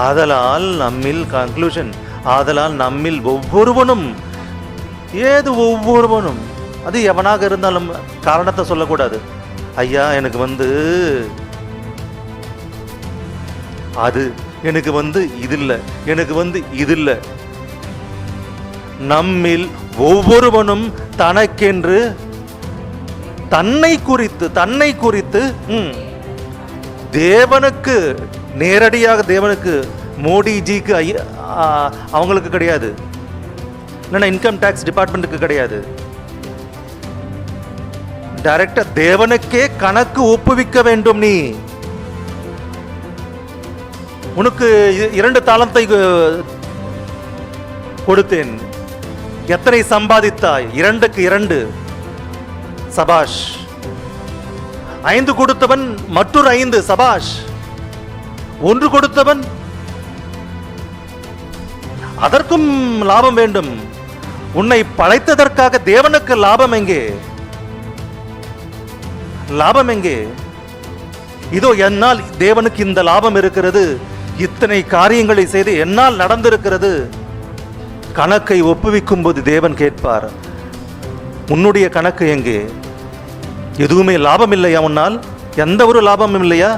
ஆதலால் நம்மில் கன்க்ளூஷன், ஆதலால் நம்மில் ஒவ்வொருவனும், ஏது ஒவ்வொருவனும், அது எவனாக இருந்தாலும் காரணத்தை சொல்லக்கூடாது. ஐயா எனக்கு அது, எனக்கு இது இல்லை, எனக்கு இது இல்லை. நம்மில் ஒவ்வொருவனும் தனக்கென்று தன்னை குறித்து தேவனுக்கு, நேரடியாக தேவனுக்கு, மோடிஜிக்கு, அவங்களுக்கு கிடையாது, இல்லைன்னா இன்கம் டேக்ஸ் டிபார்ட்மெண்ட்டுக்கு கிடையாது, டைரக்டா தேவனுக்கே கணக்கு ஒப்புவிக்க வேண்டும். நீ உனக்கு 2 தாலந்தை கொடுத்தேன், எத்தனை சம்பாதித்தாய்? 2க்கு 2, சபாஷ். 5 கொடுத்தவன் மற்றொரு 5, சபாஷ். 1 கொடுத்தவன், அதற்கும் லாபம் வேண்டும். உன்னை படைத்ததற்காக தேவனுக்கு லாபம் எங்கே? லாபம் எங்கே? இதோ என்னால் தேவனுக்கு இந்த லாபம் இருக்கிறது, இத்தனை காரியங்களை செய்து என்னால் நடந்திருக்கிறது. கணக்கை ஒப்புவிக்கும் போது தேவன் கேட்பார், உன்னுடைய கணக்கு எங்கே? எதுவுமே லாபம் இல்லையா? உன்னால் எந்த ஒரு லாபமும் இல்லையா?